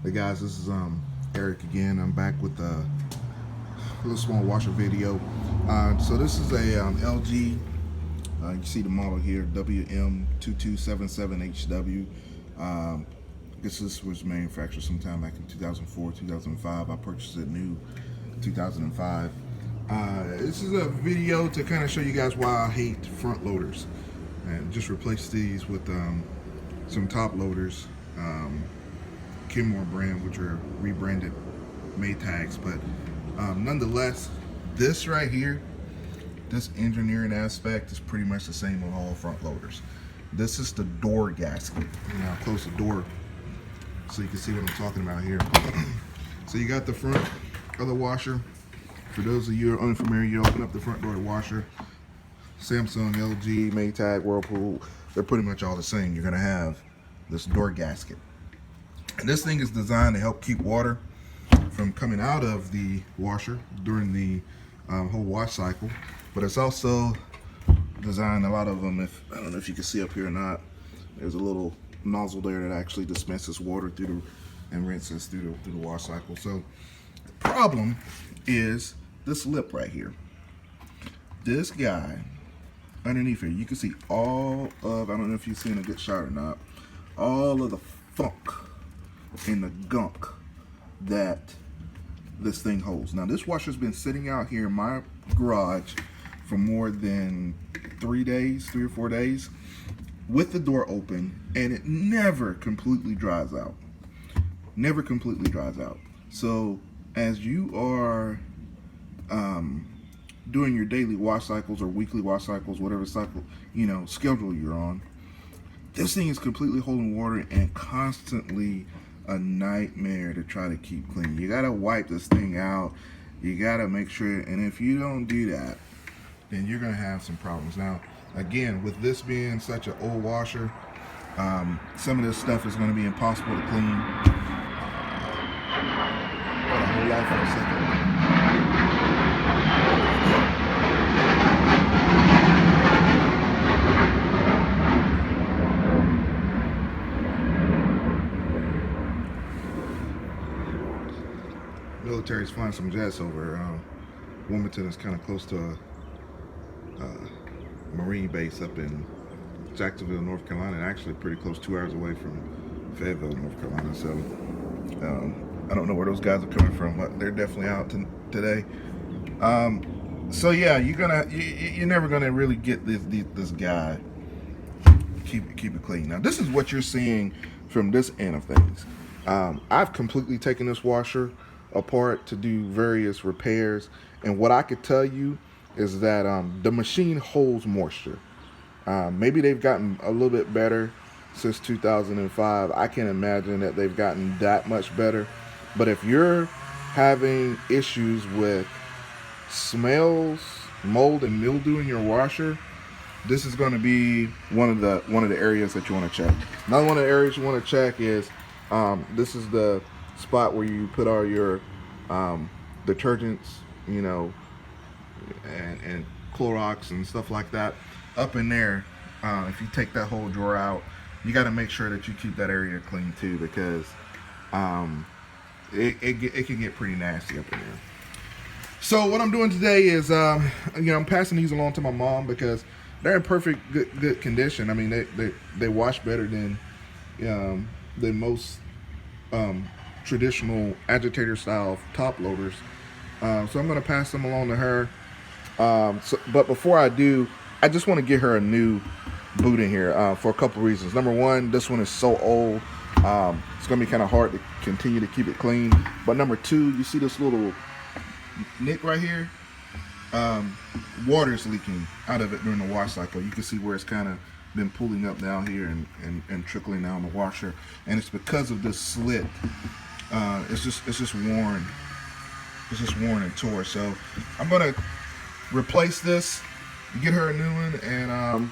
Hey guys, this is Eric again. I'm back with a little small washer video. So this is a LG. You see the model here, WM2277HW. I guess this was manufactured sometime back in 2004, 2005. I purchased it new in 2005. This is a video to kind of show you guys why I hate front loaders, and just replace these with some top loaders. Kenmore brand, which are rebranded Maytags, but nonetheless, this right here, this engineering aspect is pretty much the same on all front loaders. This is the door gasket. I'll close the door so you can see what I'm talking about here. So you got the front of the washer. For those of you who are unfamiliar, you open up the front door of the washer. Samsung, LG, Maytag, Whirlpool, they're pretty much all the same. You're gonna have this door gasket. And this thing is designed to help keep water from coming out of the washer during the whole wash cycle. But it's also designed, a lot of them, I don't know if you can see up here or not, there's a little nozzle there that actually dispenses water through and rinses through the wash cycle. So the problem is this lip right here. This guy underneath here, you can see all of, I don't know if you're seeing a good shot or not, all of the funk in the gunk that this thing holds. Now this washer's been sitting out here in my garage for more than 3 or 4 days with the door open, and it never completely dries out. Never completely dries out. So as you are doing your daily wash cycles or weekly wash cycles, whatever cycle, schedule you're on, this thing is completely holding water and constantly a nightmare to try to keep clean. You gotta wipe this thing out. You gotta make sure, and if you don't do that, then you're gonna have some problems. Now, again, with this being such an old washer, some of this stuff is gonna be impossible to clean. Hold on, hold on for a second. Military's flying some jets over. Wilmington is kind of close to a Marine base up in Jacksonville, North Carolina, and actually pretty close, 2 hours away from Fayetteville, North Carolina. So I don't know where those guys are coming from, but they're definitely out today. So yeah, you're never gonna really get this guy keep it clean. Now this is what you're seeing from this end of things. I've completely taken this washer apart to do various repairs, and what I could tell you is that the machine holds moisture. Maybe they've gotten a little bit better since 2005. I can't imagine that they've gotten that much better, but if you're having issues with smells, mold, and mildew in your washer, this is going to be one of the areas that you want to check. Another one of the areas you want to check is this is the spot where you put all your detergents, and Clorox and stuff like that. Up in there, if you take that whole drawer out, you got to make sure that you keep that area clean too, because it can get pretty nasty up in there. So what I'm doing today is, I'm passing these along to my mom because they're in perfect good condition. I mean, they wash better than most traditional agitator style top loaders. So I'm going to pass them along to her. But before I do, I just want to get her a new boot in here for a couple reasons. Number one, this one is so old. It's going to be kind of hard to continue to keep it clean. But number two, you see this little nick right here? Water's leaking out of it during the wash cycle. You can see where it's kind of been pooling up down here and trickling down the washer, and it's because of this slit. It's just worn. It's just worn and tore. So I'm gonna replace this, get her a new one, and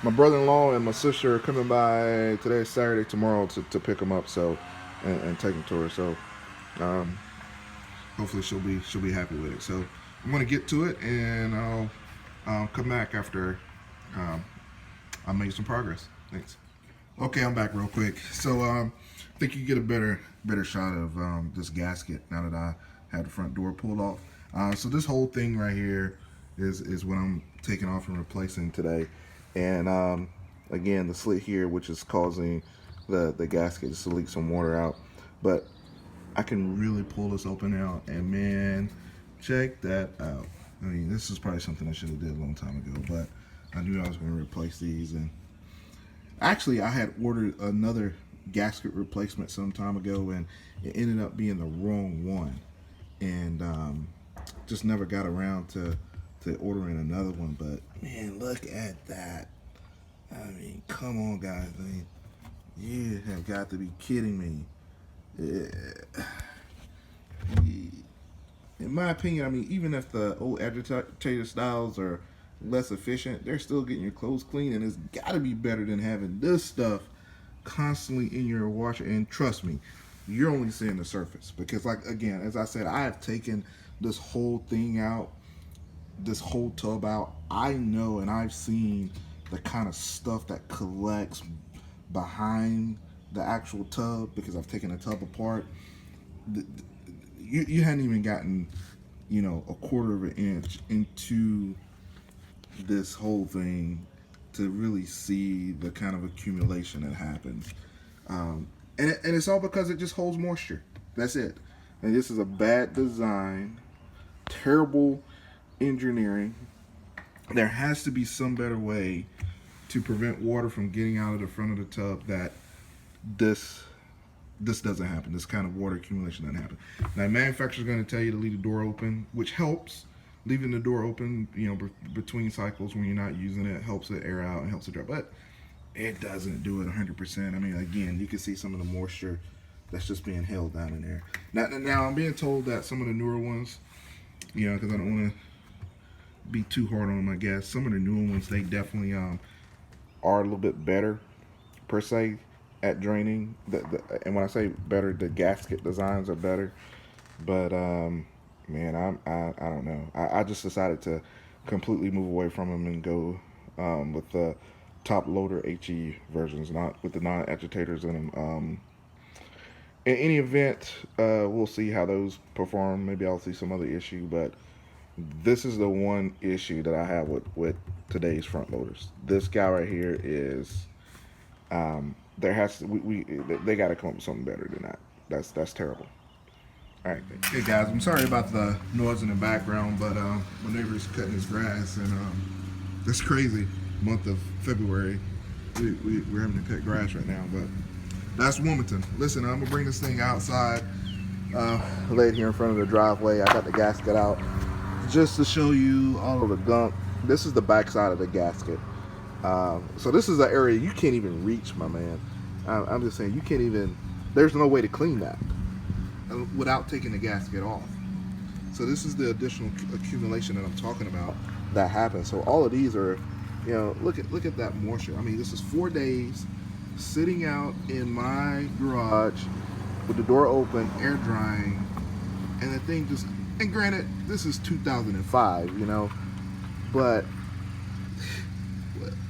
my brother-in-law and my sister are coming by today, Saturday, tomorrow to pick them up. So and take them to her. So hopefully she'll be happy with it. So I'm gonna get to it, and I'll come back after I made some progress. Thanks. Okay, I'm back real quick. So I think you get a better shot of this gasket now that I had the front door pulled off. So this whole thing right here is what I'm taking off and replacing today. And again, the slit here, which is causing the gasket just to leak some water out. But I can really pull this open now, and man, check that out. I mean, this is probably something I should have did a long time ago, but I knew I was going to replace these. And actually, I had ordered another gasket replacement some time ago, and it ended up being the wrong one, and just never got around to ordering another one. But man, look at that. I mean, come on, guys. I mean, you have got to be kidding me. In my opinion, I mean, even if the old agitator styles are less efficient, they're still getting your clothes clean, and it's got to be better than having this stuff constantly in your washer. And trust me, you're only seeing the surface, because, like, again, as I said, I have taken this whole thing out, this whole tub out. I know, and I've seen the kind of stuff that collects behind the actual tub, because I've taken the tub apart. You hadn't even gotten, you know, a quarter of an inch into this whole thing to really see the kind of accumulation that happens. And it's all because it just holds moisture. That's it. And this is a bad design, terrible engineering. There has to be some better way to prevent water from getting out of the front of the tub that this doesn't happen. This kind of water accumulation doesn't happen. Now, the manufacturer's going to tell you to leave the door open, which helps. Leaving the door open, you know, between cycles when you're not using it, helps it air out and helps it dry. But it doesn't do it 100%. I mean, again, you can see some of the moisture that's just being held down in there. Now I'm being told that some of the newer ones, you know, because I don't want to be too hard on them, I guess. Some of the newer ones, they definitely are a little bit better, per se, at draining. And when I say better, the gasket designs are better. But man, I don't know. I just decided to completely move away from them and go with the top loader HE versions, not with the non-agitators in them. In any event, we'll see how those perform. Maybe I'll see some other issue, but this is the one issue that I have with today's front loaders. This guy right here is there has to they got to come up with something better than that. That's terrible. All right. Hey guys, I'm sorry about the noise in the background, but my neighbor's cutting his grass, and that's crazy. Month of February, we're having to cut grass right now, but that's Wilmington. Listen, I'm gonna bring this thing outside, lay it here in front of the driveway. I got the gasket out just to show you all of the gunk. This is the back side of the gasket. So this is an area you can't even reach, my man. I'm just saying, you can't even, there's no way to clean that without taking the gasket off. So this is the additional accumulation that I'm talking about that happens. So all of these are, you know, look at that moisture. I mean, this is 4 days sitting out in my garage with the door open, air drying, and the thing just, and granted, this is 2005, you know, but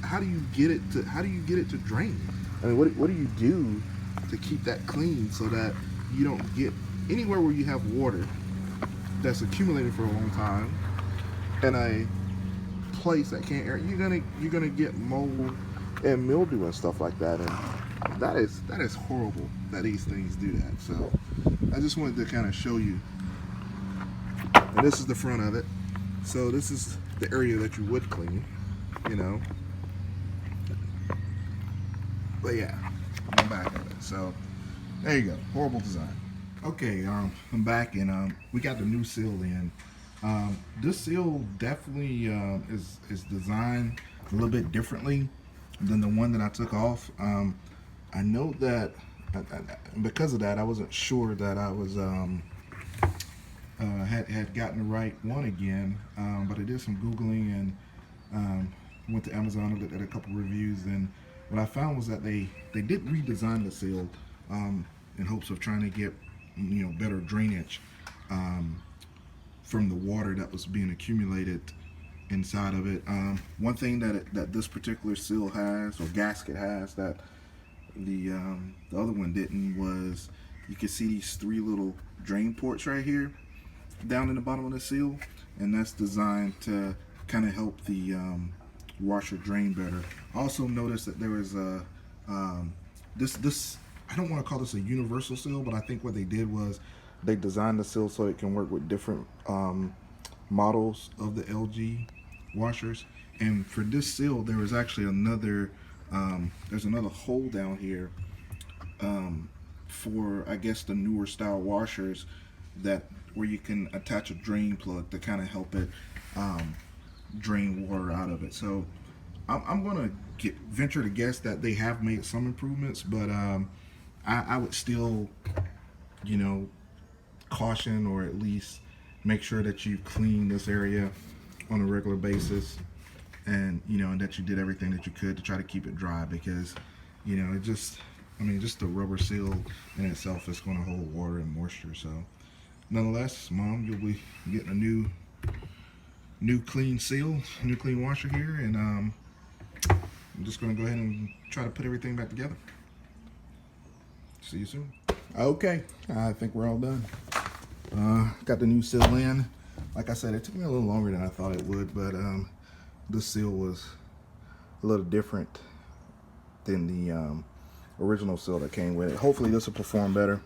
how do you get it to drain? I mean, what do you do to keep that clean so that you don't get anywhere where you have water that's accumulated for a long time in a place that can't air? You're gonna get mold and mildew and stuff like that, and that is horrible that these things do that. So I just wanted to kind of show you. And this is the front of it. So this is the area that you would clean, you know. But yeah, I'm back at it. So there you go. Horrible design. Okay, I'm back, and we got the new seal in. This seal definitely is designed a little bit differently than the one that I took off. I know that because of that, I wasn't sure that I was had gotten the right one again. But I did some Googling and went to Amazon and looked at a couple reviews, and what I found was that they did redesign the seal in hopes of trying to get, you know, better drainage from the water that was being accumulated inside of it. One thing that this particular seal has, or gasket has, that the other one didn't was you can see these 3 little drain ports right here down in the bottom of the seal, and that's designed to kind of help the washer drain better. Also noticed that there was a this I don't want to call this a universal seal, but I think what they did was they designed the seal so it can work with different models of the LG washers. And for this seal, there was actually another there's another hole down here for, I guess, the newer style washers, that where you can attach a drain plug to kind of help it drain water out of it. So I'm gonna venture to guess that they have made some improvements, but I would still, you know, caution, or at least make sure that you clean this area on a regular basis, and you know, and that you did everything that you could to try to keep it dry, because you know, it just, I mean, just the rubber seal in itself is going to hold water and moisture. So nonetheless, Mom, you'll be getting a new clean seal, new clean washer here, and I'm just going to go ahead and try to put everything back together. See you soon. Okay, I think we're all done. Got the new seal in. Like I said, it took me a little longer than I thought it would, but this seal was a little different than the original seal that came with it. Hopefully this will perform better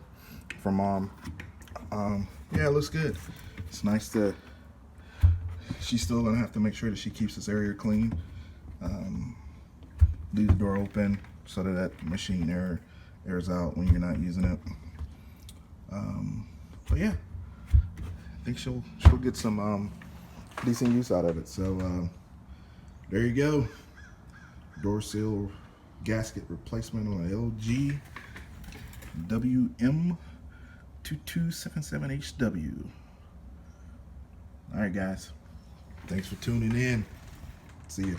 for Mom. Yeah, it looks good. It's nice that she's still gonna have to make sure that she keeps this area clean. Leave the door open so that machine airs out when you're not using it. But yeah, I think she'll get some decent use out of it. So there you go. Door seal gasket replacement on an LG WM2277HW. All right, guys. Thanks for tuning in. See you.